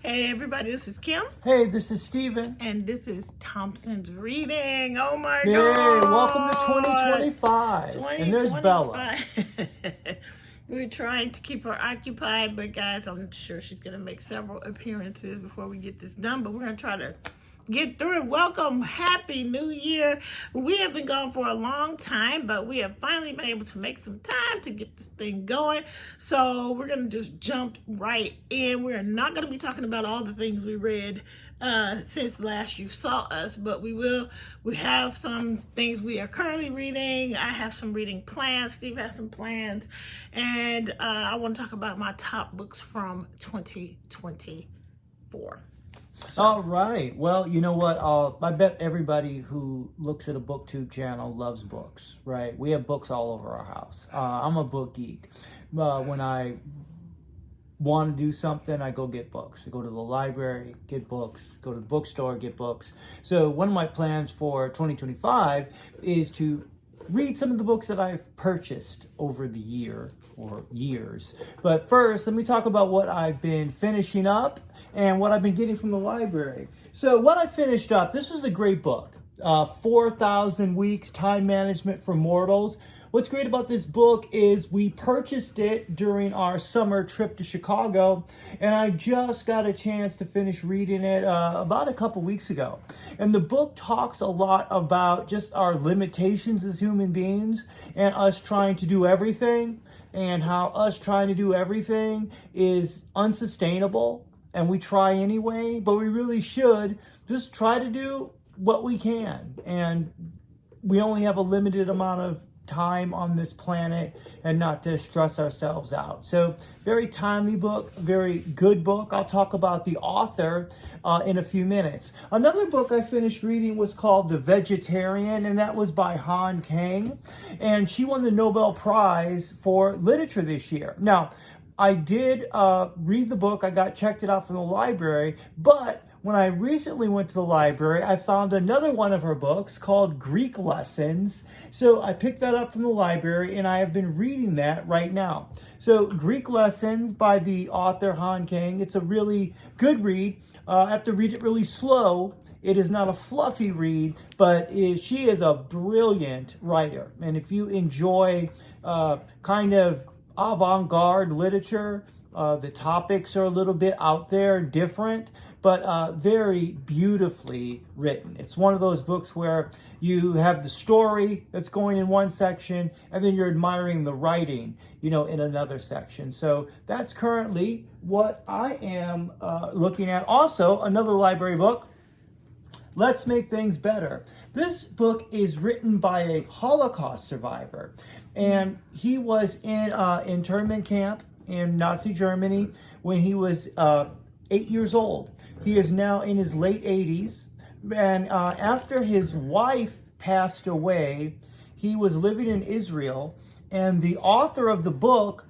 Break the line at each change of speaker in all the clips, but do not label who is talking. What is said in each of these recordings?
Hey everybody, this is Kim.
Hey, this is Steven.
And this is Thompson's Reading. Oh my
Yay,
God.
welcome to 2025. And there's Bella.
We're trying to keep her occupied, but guys, I'm sure she's going to make several appearances before we get this done, but we're going to try to get through it. Welcome. Happy New Year. We have been gone for a long time, but we have finally been able to make some time to get this thing going. So we're going to just jump right in. We're not going to be talking about all the things we read since last you saw us, but we have some things we are currently reading. I have some reading plans. Steve has some plans. And I want to talk about my top books from 2024. So.
All right. Well, you know what? I bet everybody who looks at a BookTube channel loves books, right? We have books all over our house. I'm a book geek. When I want to do something, I go get books. I go to the library, get books, go to the bookstore, get books. So one of my plans for 2025 is to read some of the books that I've purchased over the year or years. But first, let me talk about what I've been finishing up and what I've been getting from the library. So what I finished up, this was a great book, 4,000 Weeks, Time Management for Mortals. What's great about this book is we purchased it during our summer trip to Chicago, and I just got a chance to finish reading it about a couple weeks ago. And the book talks a lot about just our limitations as human beings and us trying to do everything, and how us trying to do everything is unsustainable, and we try anyway, but we really should just try to do what we can. And we only have a limited amount of time on this planet, and not to stress ourselves out. So very timely book, very good book. I'll talk about the author in a few minutes. Another book I finished reading was called The Vegetarian, and that was by Han Kang, and she won the Nobel Prize for Literature this year. Now, I did read the book. I checked it out from the library, but when I recently went to the library, I found another one of her books called Greek Lessons. So I picked that up from the library, and I have been reading that right now. So Greek Lessons by the author Han Kang. It's a really good read. I have to read it really slow. It is not a fluffy read, but she is a brilliant writer. And if you enjoy kind of avant-garde literature, the topics are a little bit out there and different, but very beautifully written. It's one of those books where you have the story that's going in one section, and then you're admiring the writing, in another section. So that's currently what I am looking at. Also, another library book, Let's Make Things Better. This book is written by a Holocaust survivor, and he was in internment camp in Nazi Germany when he was 8 years old. He is now in his late 80s, and after his wife passed away, he was living in Israel, and the author of the book,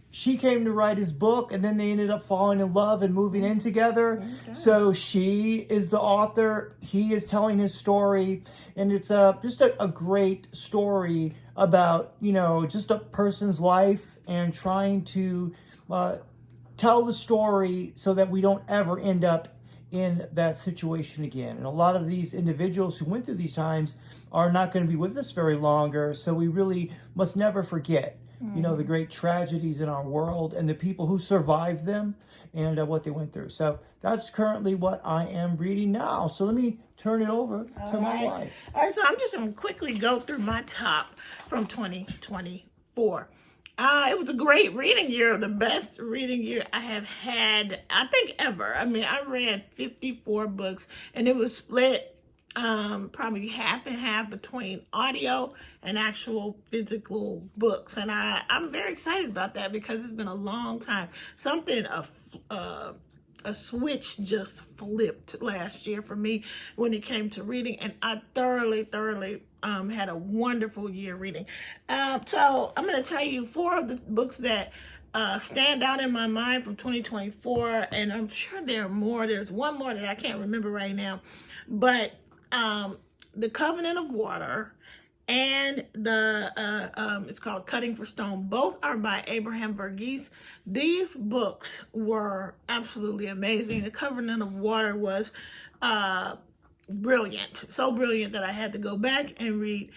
she came to write his book, and then they ended up falling in love and moving in together. Okay. So she is the author, he is telling his story, and it's just a great story about, just a person's life and trying to tell the story so that we don't ever end up in that situation again. And a lot of these individuals who went through these times are not going to be with us very longer, so we really must never forget the great tragedies in our world and the people who survived them and what they went through. So that's currently what I am reading now. So let me turn it over to my wife.
All right, so I'm just going to quickly go through my top from 2024. It was a great reading year, the best reading year I have had, I think, ever. I mean, I read 54 books, and it was split probably half and half between audio and actual physical books. And I'm very excited about that because it's been a long time. A switch just flipped last year for me when it came to reading, and I thoroughly had a wonderful year reading. So I'm going to tell you 4 of the books that stand out in my mind from 2024, and I'm sure there are more. There's one more that I can't remember right now, but The Covenant of Water and it's called Cutting for Stone. Both are by Abraham Verghese. These books were absolutely amazing. The Covenant of Water was brilliant, so brilliant that I had to go back and read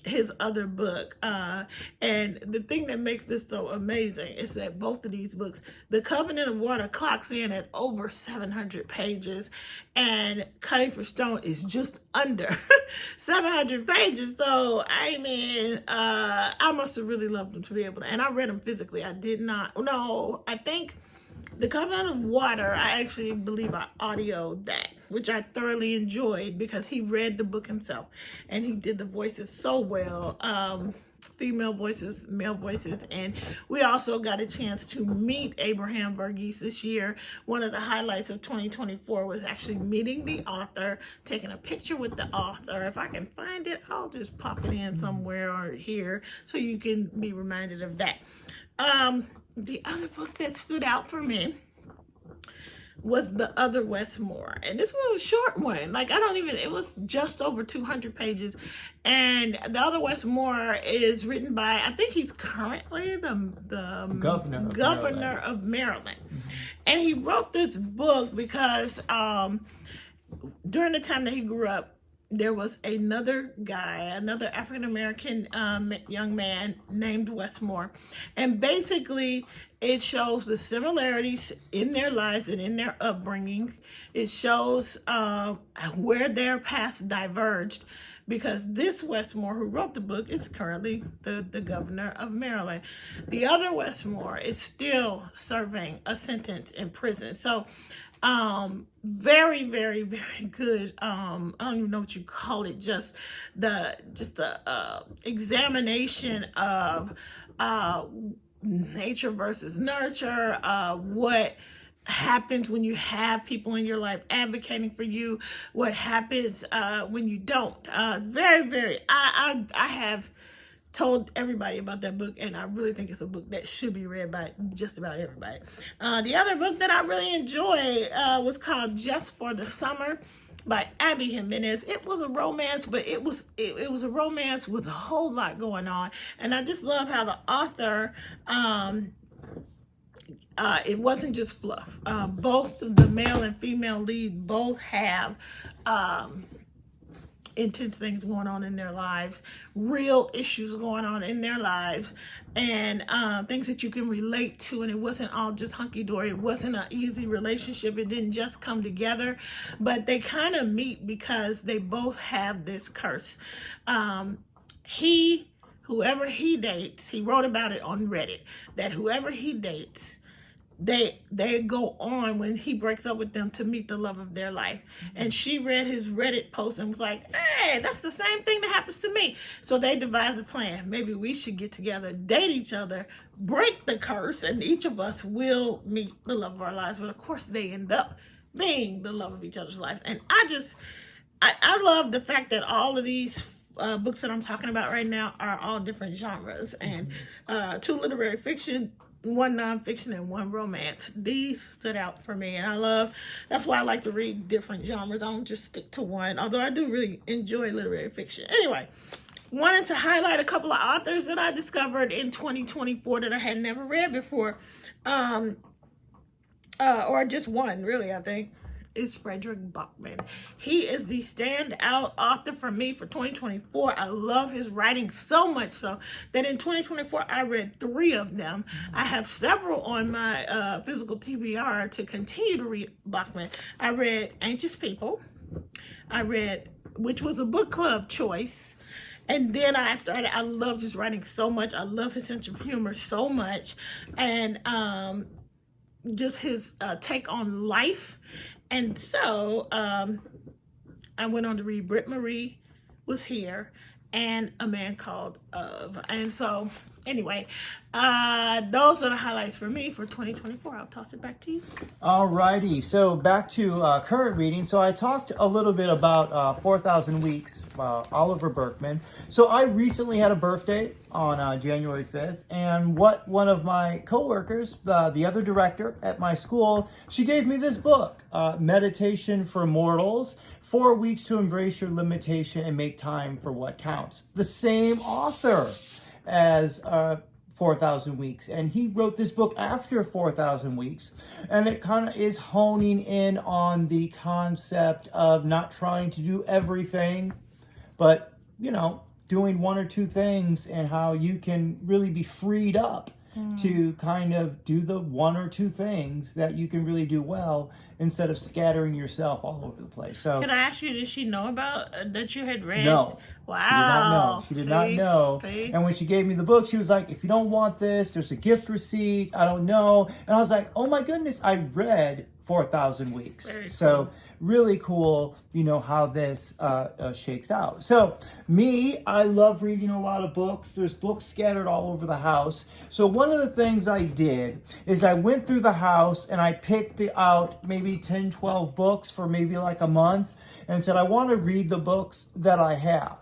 his other book. And the thing that makes this so amazing is that both of these books, The Covenant of Water clocks in at over 700 pages, and Cutting for Stone is just under 700 pages. So, I mean, I must have really loved them to be able to, and I read them physically. I did not, no, I think The Covenant of Water, I actually believe I audioed that, which I thoroughly enjoyed because he read the book himself and he did the voices so well. Female voices, male voices, and we also got a chance to meet Abraham Verghese this year. One of the highlights of 2024 was actually meeting the author, taking a picture with the author. If I can find it, I'll just pop it in somewhere or here so you can be reminded of that. The other book that stood out for me was The Other Westmore. And this was a short one. Like, it was just over 200 pages. And The Other Westmore is written by, I think he's currently the governor of Maryland. Mm-hmm. And he wrote this book because during the time that he grew up, there was another African-American young man named Westmore. And basically, it shows the similarities in their lives and in their upbringing. It shows where their paths diverged, because this Westmore who wrote the book is currently the governor of Maryland. The other Westmore is still serving a sentence in prison. So, very, very, very good. I don't even know what you call it. Just the examination of nature versus nurture. What happens when you have people in your life advocating for you? What happens when you don't? Very, very. I have told everybody about that book, and I really think it's a book that should be read by just about everybody. The other book that I really enjoyed was called Just for the Summer by Abby Jimenez. It was a romance, but it was a romance with a whole lot going on, and I just love how the author it wasn't just fluff. Both the male and female lead both have intense things going on in their lives, real issues going on in their lives, and things that you can relate to. And it wasn't all just hunky-dory. It wasn't an easy relationship. It didn't just come together, but they kind of meet because they both have this curse. Whoever he dates, he wrote about it on Reddit, that whoever he dates, they go on when he breaks up with them to meet the love of their life. And she read his Reddit post and was like, hey, that's the same thing that happens to me. So they devised a plan. Maybe we should get together, date each other, break the curse, and each of us will meet the love of our lives. But of course, they end up being the love of each other's lives. And I love the fact that all of these books that I'm talking about right now are all different genres. And 2 literary fiction, 1 nonfiction, and 1 romance. These stood out for me, and that's why I like to read different genres. I don't just stick to one, although I do really enjoy literary fiction. Anyway, wanted to highlight a couple of authors that I discovered in 2024 that I had never read before, or just one, really, I think, is Frederick Bachman. He is the standout author for me for 2024. I love his writing so much so that in 2024 I read 3 of them. I have several on my physical TBR to continue to read Bachman. I read Anxious People. Which was a book club choice. And then I loved his writing so much. I love his sense of humor so much. And just his take on life. And so I went on to read Britt Marie Was Here and A Man Called Of. And so anyway, those are the highlights for me for 2024. I'll toss it back to you.
Alrighty, so back to current reading. So I talked a little bit about 4,000 Weeks, Oliver Burkeman. So I recently had a birthday on January 5th, and one of my coworkers, the other director at my school, she gave me this book, Meditation for Mortals, 4 weeks to embrace your limitation and make time for what counts. The same author as 4,000 Weeks. And he wrote this book after 4,000 Weeks. And it kind of is honing in on the concept of not trying to do everything, but, you know, doing one or two things, and how you can really be freed up to kind of do the one or two things that you can really do well, instead of scattering yourself all over the place. So,
can I ask you, did she know about that you had read?
No.
Wow.
She did not know.
See?
And when she gave me the book, she was like, if you don't want this, there's a gift receipt. I don't know. And I was like, oh my goodness, I read 4,000 Weeks.
Very
So
cool.
really cool, you know, how this shakes out. So me, I love reading a lot of books. There's books scattered all over the house. So one of the things I did is I went through the house and I picked out maybe 10, 12 books for maybe like a month, and said, I want to read the books that I have,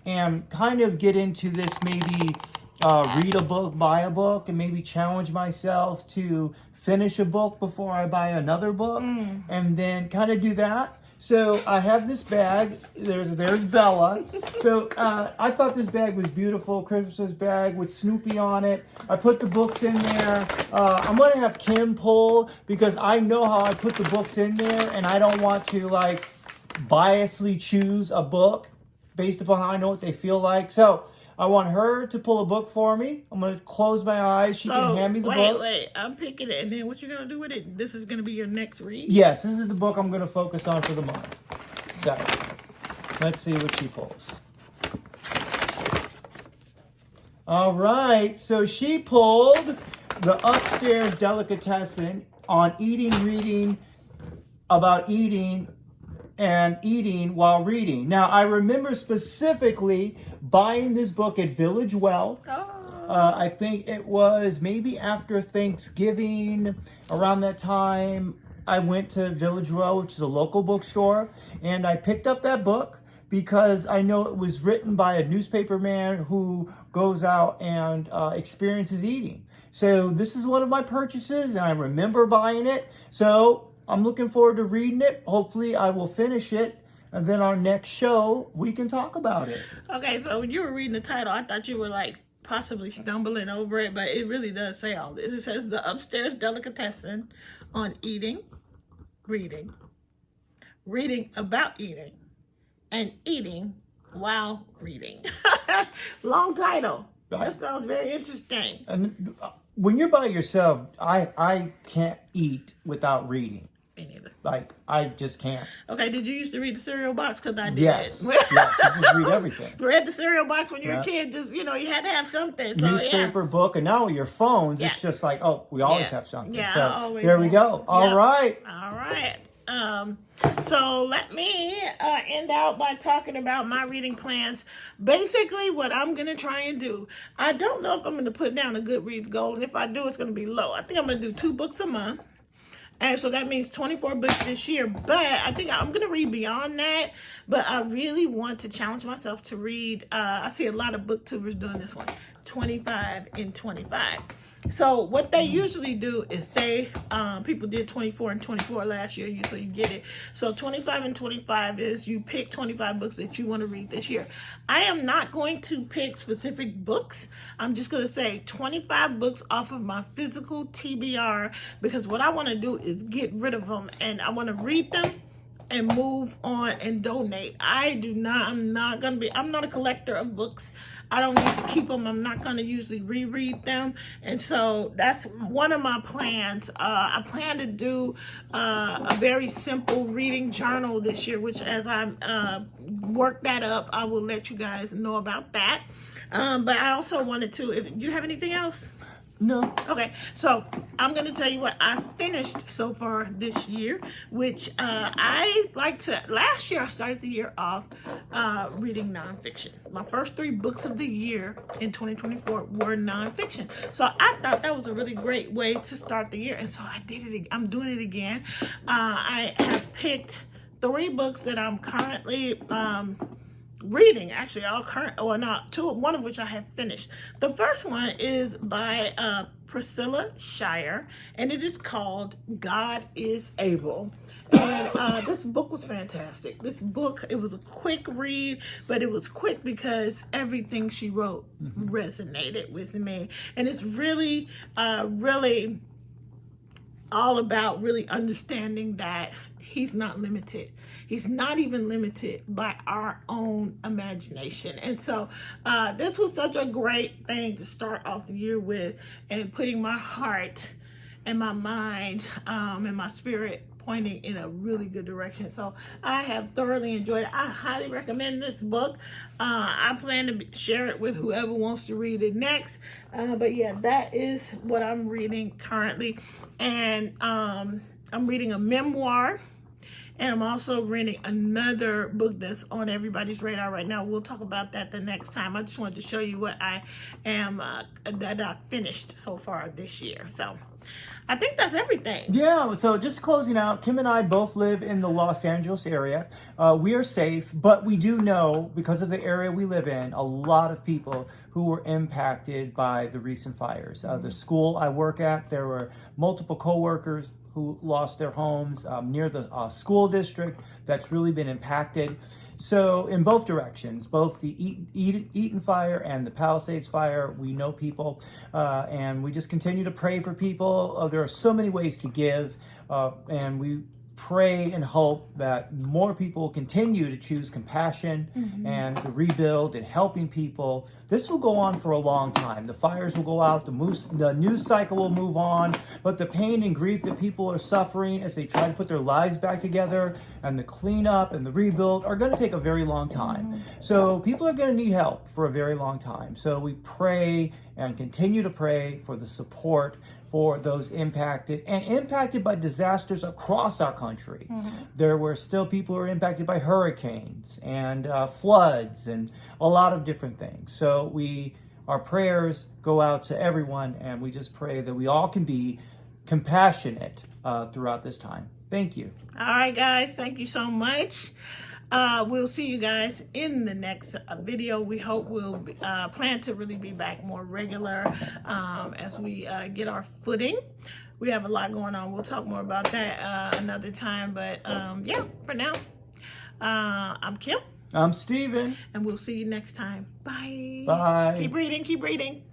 and kind of get into this, maybe read a book, buy a book, and maybe challenge myself to finish a book before I buy another book, and then kind of do that. So I have this bag. There's Bella. So I thought this bag was beautiful, Christmas bag with Snoopy on it. I put the books in there. I'm going to have Kim pull, because I know how I put the books in there, and I don't want to like biasly choose a book based upon how I know what they feel like. So I want her to pull a book for me. I'm going to close my eyes. She can hand me the book.
Wait. I'm picking it. And then what you going to do with it? This is going to be your next read?
Yes, this is the book I'm going to focus on for the month. So let's see what she pulls. All right. So she pulled the Upstairs Delicatessen on eating, reading, about eating, and eating while reading. Now, I remember specifically buying this book at Village Well. I think it was maybe after Thanksgiving, around that time. I went to Village Well, which is a local bookstore, and I picked up that book because I know it was written by a newspaper man who goes out and experiences eating. So this is one of my purchases, and I remember buying it. So I'm looking forward to reading it. Hopefully I will finish it, and then our next show, we can talk about it.
Okay, so when you were reading the title, I thought you were like possibly stumbling over it, but it really does say all this. It says The Upstairs Delicatessen on eating, reading about eating, and eating while reading. Long title. That sounds very interesting.
And when you're by yourself, I can't eat without reading.
Me neither.
Like, I just can't.
Okay, did you used to read the cereal box? Because I did.
Yes. Yes, you just read everything.
Read the cereal box when you were a kid. Just, you had to have something. So,
Newspaper, book, and now with your phones, it's just like, oh, we always have something. So there we go. All right.
All right. So let me end out by talking about my reading plans. Basically, what I'm going to try and do, I don't know if I'm going to put down a Goodreads goal, and if I do, it's going to be low. I think I'm going to do 2 books a month. And so that means 24 books this year. But I think I'm going to read beyond that. But I really want to challenge myself to read. I see a lot of booktubers doing this one, 25 in 25. So what they usually do is people did 24 and 24 last year, so you get it. So 25 and 25 is you pick 25 books that you want to read this year. I am not going to pick specific books. I'm just going to say 25 books off of my physical TBR, because what I want to do is get rid of them, and I want to read them and move on and donate. I'm not a collector of books. I don't need to keep them. I'm not going to usually reread them. And so that's one of my plans. I plan to do a very simple reading journal this year, which as I work that up, I will let you guys know about that. But I also wanted to, do you have anything else?
No.
Okay, so I'm going to tell you what I finished so far this year, which last year I started the year off reading nonfiction. My first 3 books of the year in 2024 were nonfiction. So I thought that was a really great way to start the year, and so I did it. I'm doing it again. I have picked 3 books that I'm currently reading, actually, all current, or not, two, one of which I have finished. The first one is by Priscilla Shire, and it is called God is Able. And this book was fantastic. This book, it was a quick read, but it was quick because everything she wrote resonated with me. And it's really, really all about really understanding that he's not limited. He's not even limited by our own imagination. And so this was such a great thing to start off the year with, and putting my heart and my mind and my spirit pointing in a really good direction. So I have thoroughly enjoyed it. I highly recommend this book. I plan to share it with whoever wants to read it next. But yeah, that is what I'm reading currently. And I'm reading a memoir. And I'm also reading another book that's on everybody's radar right now. We'll talk about that the next time. I just wanted to show you what I am, that I finished so far this year. So I think that's everything.
Yeah, so just closing out, Kim and I both live in the Los Angeles area. We are safe, but we do know, because of the area we live in, a lot of people who were impacted by the recent fires. The school I work at, there were multiple coworkers who lost their homes near the school district that's really been impacted. So in both directions, both the Eaton fire and the Palisades fire, we know people, and we just continue to pray for people. There are so many ways to give, and we pray and hope that more people will continue to choose compassion and to rebuild and helping people. This will go on for a long time. The fires will go out, the news cycle will move on, but the pain and grief that people are suffering as they try to put their lives back together and the cleanup and the rebuild are going to take a very long time. So people are going to need help for a very long time. So we pray and continue to pray for the support for those impacted by disasters across our country. There were still people who were impacted by hurricanes and floods and a lot of different things. So our prayers go out to everyone, and we just pray that we all can be compassionate throughout this time. Thank you.
All right, guys. Thank you so much. We'll see you guys in the next video. We hope we'll plan to really be back more regular as we get our footing. We have a lot going on. We'll talk more about that another time. But yeah, for now, I'm Kim.
I'm Steven.
And we'll see you next time. Bye.
Bye.
Keep reading. Keep reading.